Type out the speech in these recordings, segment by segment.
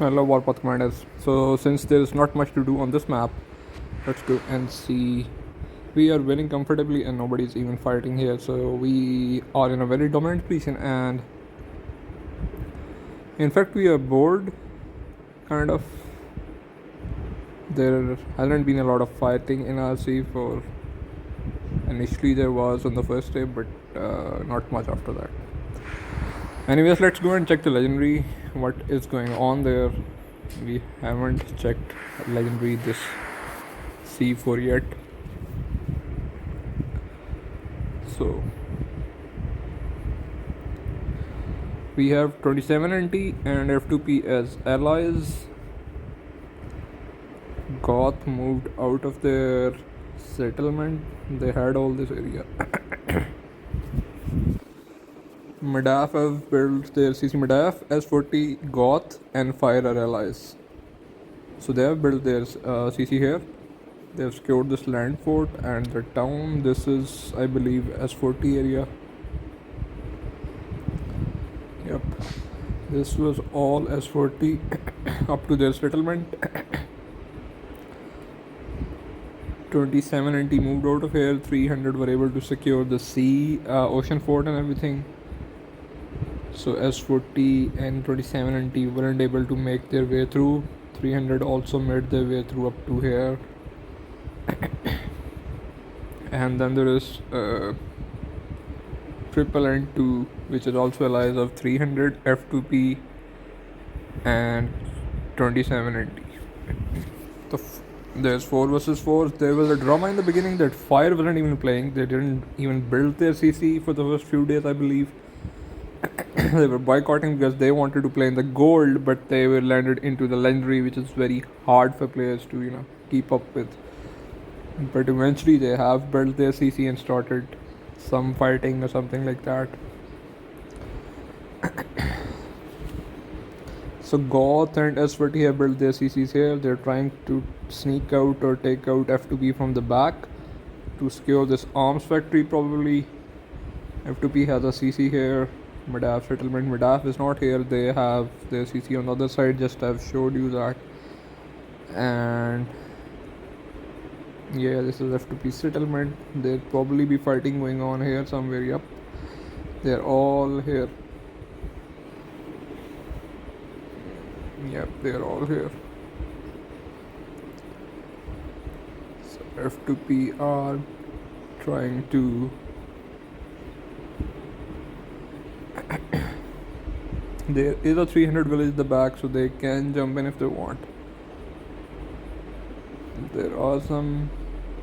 Hello Warpath commanders. So since there is not much to do on this map, let's go and see. We are winning comfortably and nobody is even fighting here, so we are in a very dominant position, and in fact we are bored, kind of. There hasn't been a lot of fighting in RC for initially there was on the first day, but not much after that. Anyways, let's go and check the legendary, what is going on there. We haven't checked legendary this C4 yet, so we have 27 NT and F2P as allies. Goth moved out of their settlement, they had all this area. Madaf have built their CC Madaf, S40, Goth and Fire are allies. So they have built their CC here. They have secured this land fort and the town. This is, I believe, S40 area. Yep. This was all S40 up to their settlement. 27 NT moved out of here. 300 were able to secure the sea, ocean fort and everything. So S40 and 27 NT weren't able to make their way through. 300 also made their way through up to here. And then there is triple N2, which is also allies of 300, F2P and 27 NT. There's 4 versus 4. There was a drama in the beginning that Fire wasn't even playing. They didn't even build their CC for the first few days, I believe. They were boycotting because they wanted to play in the gold, but they were landed into the legendary, which is very hard for players to keep up with. But eventually they have built their CC and started some fighting or something like that. So Goth and S40 have built their CCs here. They're trying to sneak out or take out F2P from the back to secure this arms factory probably. F2P has a CC here. Madaf settlement. Madaf is not here. They have their CC on the other side, just I've showed you that. And yeah, this is F2P settlement. There'll probably be fighting going on here somewhere. Yep, they're all here. Yep, they're all here. So F2P are trying to there is a 300 village in the back, so they can jump in if they want. There are some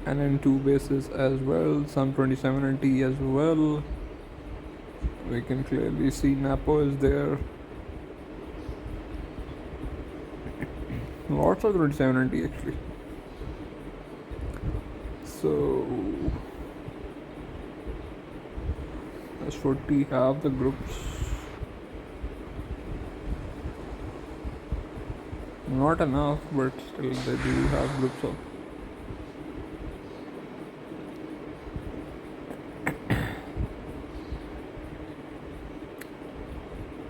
NN2 bases as well, some 27 NT as well. We can clearly see Napo is there. Lots of 27 NT actually. So S40 have the groups. Not enough, but still they do have groups of.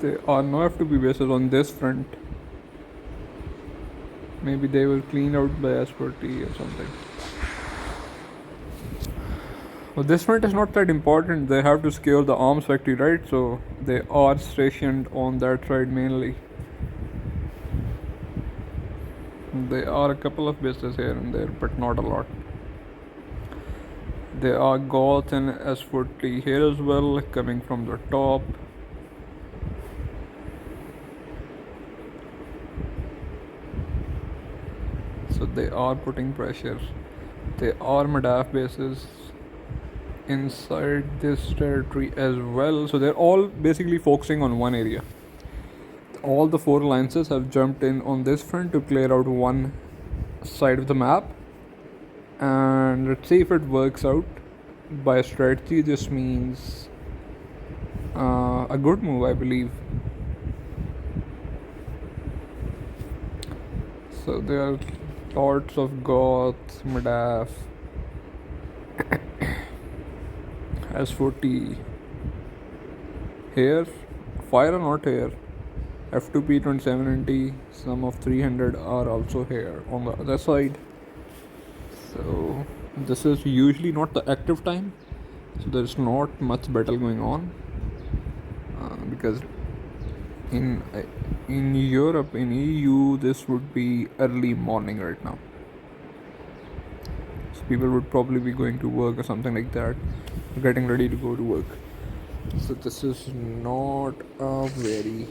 There are no F2P bases on this front. Maybe they were cleaned out by S40 or something. Well, this front is not that important. They have to secure the arms factory, right? So they are stationed on that side mainly. There are a couple of bases here and there, but not a lot. There are Goth and S40 here as well, coming from the top. So they are putting pressure. There are Madaf bases inside this territory as well. So they're all basically focusing on one area. All the 4 alliances have jumped in on this front to clear out one side of the map, and let's see if it works out. By strategy, this means a good move, I believe. So there are lots of Goth, Madaf, S40 here. Fire or not here. F2P 2790, some of 300 are also here on the other side. So this is usually not the active time, so there's not much battle going on, because in uh, in Europe, in EU, this would be early morning right now. So people would probably be going to work or something like that, getting ready to go to work. So this is not a very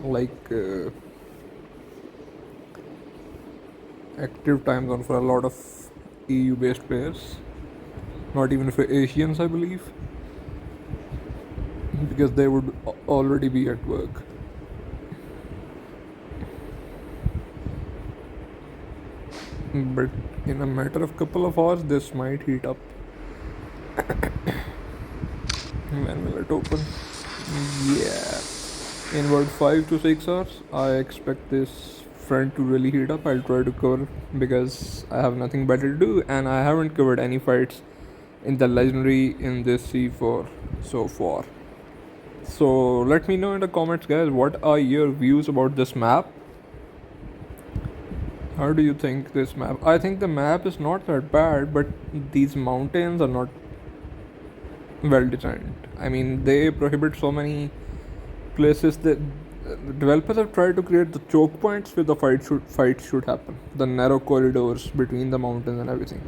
like active time zone for a lot of EU based players. Not even for Asians, I believe, because they would already be at work. But in a matter of couple of hours, this might heat up. When will it open? Yeah, in about 5 to 6 hours, I expect this front to really heat up. I'll try to cover because I have nothing better to do, and I haven't covered any fights in the legendary in this C4 so far. So let me know in the comments, guys, what are your views about this map? How do you think this map? I think the map is not that bad, but these mountains are not well designed. I mean, they prohibit so many places that developers have tried to create the choke points where the fight should happen. The narrow corridors between the mountains and everything.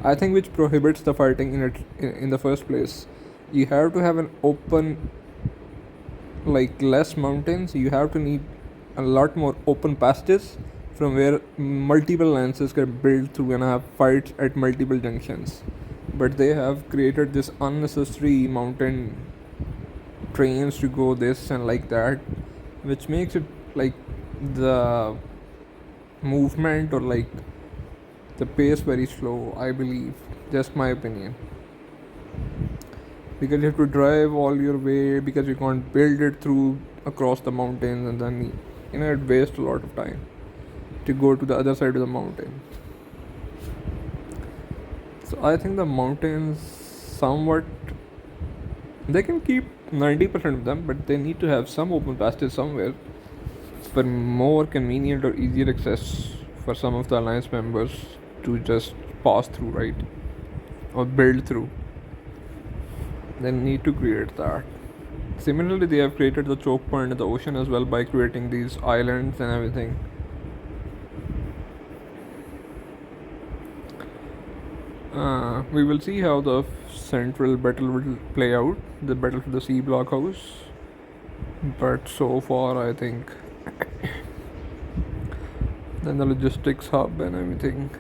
I think which prohibits the fighting in the first place. You have to have an open, like less mountains. You have to need a lot more open passages from where multiple lances can build through and have fights at multiple junctions. But they have created this unnecessary mountain trains to go this and like that, which makes it like the movement or like the pace very slow, I believe. Just my opinion. Because you have to drive all your way, because you can't build it through across the mountains, and then it wastes a lot of time to go to the other side of the mountain. So I think the mountains somewhat, they can keep 90% of them, but they need to have some open passages somewhere for more convenient or easier access for some of the alliance members to just pass through, right? Or build through. They need to create that. Similarly, they have created the choke point in the ocean as well by creating these islands and everything. We will see how the central battle will play out, the battle for the C block house. But so far, I think then the logistics hub and everything.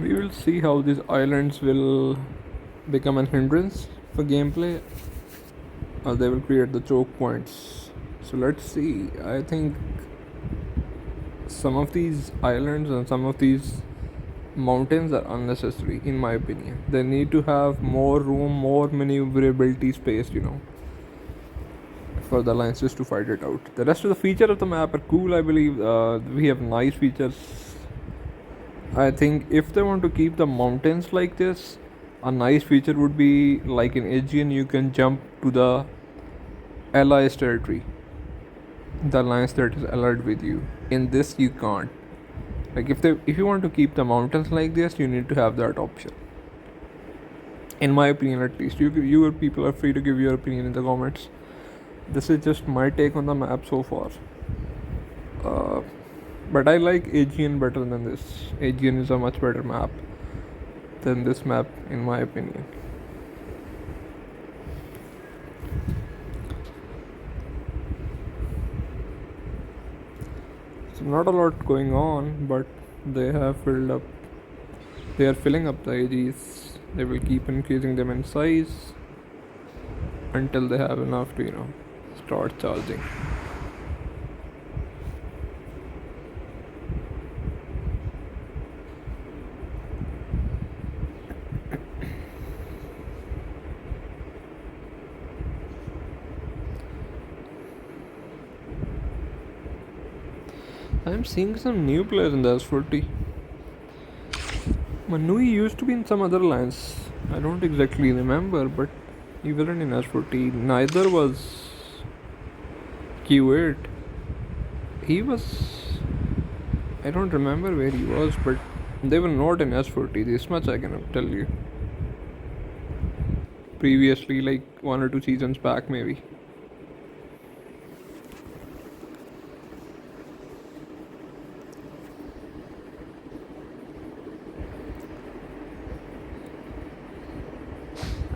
We will see how these islands will become an hindrance for gameplay, or they will create the choke points. So let's see. I think some of these islands and some of these mountains are unnecessary, in my opinion. They need to have more room, more maneuverability space, for the alliances to fight it out. The rest of the features of the map are cool, I believe. We have nice features. I think if they want to keep the mountains like this, a nice feature would be like in Aegean, you can jump to the allies territory, the alliance that is allied with you. In this, you can't. Like if you want to keep the mountains like this, you need to have that option. In my opinion, at least. You people are free to give your opinion in the comments. This is just my take on the map so far. But I like Aegean better than this. Aegean is a much better map than this map, in my opinion. So not a lot going on, but they have filled up. They are filling up the AGs. They will keep increasing them in size until they have enough to start charging. I'm seeing some new players in the S40. Manui used to be in some other lines. I don't exactly remember, but He wasn't in S40. Neither was Q8. He was. I don't remember where he was, but they were not in S40. This much I can tell you. Previously, like 1 or 2 seasons back, maybe.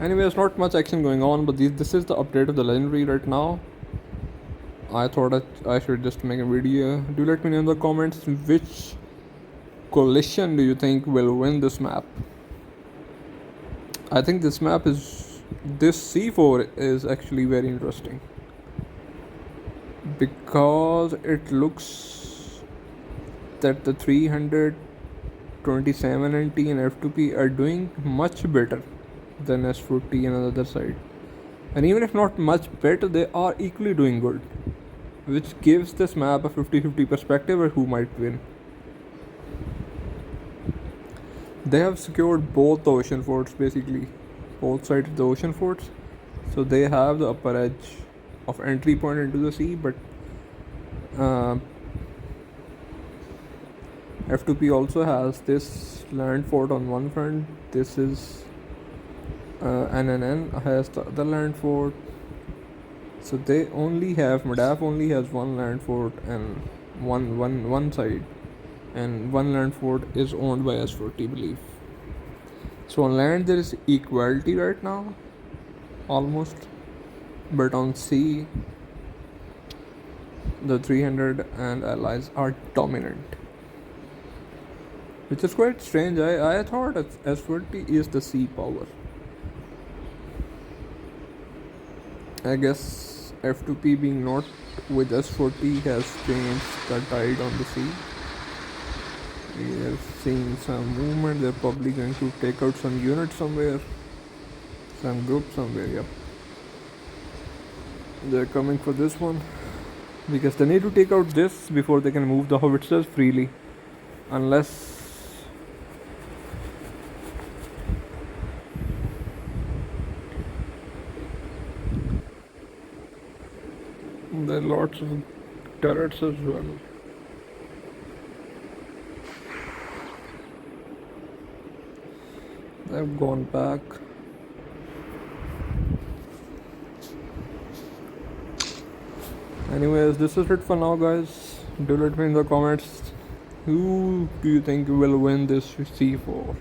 Anyways, not much action going on, but this is the update of the legendary right now. I thought I should just make a video. Do let me know in the comments which coalition do you think will win this map. I think this C4 is actually very interesting because it looks that the 300, 27NT and F2P are doing much better than S40 and on the other side. And even if not much better, they are equally doing good, which gives this map a 50-50 perspective of who might win. They have secured both the ocean forts, basically both sides of the ocean forts, so they have the upper edge of entry point into the sea. But F2P also has this land fort on one front. This is NNN has the other land fort. So they only have Madaf only has one land fort and one side, and one land fort is owned by S40, believe. So on land there is equality right now, almost, but on sea the 300 and allies are dominant, which is quite strange. I thought S40 is the sea power. I guess F2P being not with S40 has changed the tide on the sea. We have seen some movement. They're probably going to take out some unit somewhere, some group somewhere. Yep, they're coming for this one because they need to take out this before they can move the howitzers freely, unless there are lots of turrets as well. They've gone back. Anyways, this is it for now, guys. Do let me in the comments who do you think will win this C4.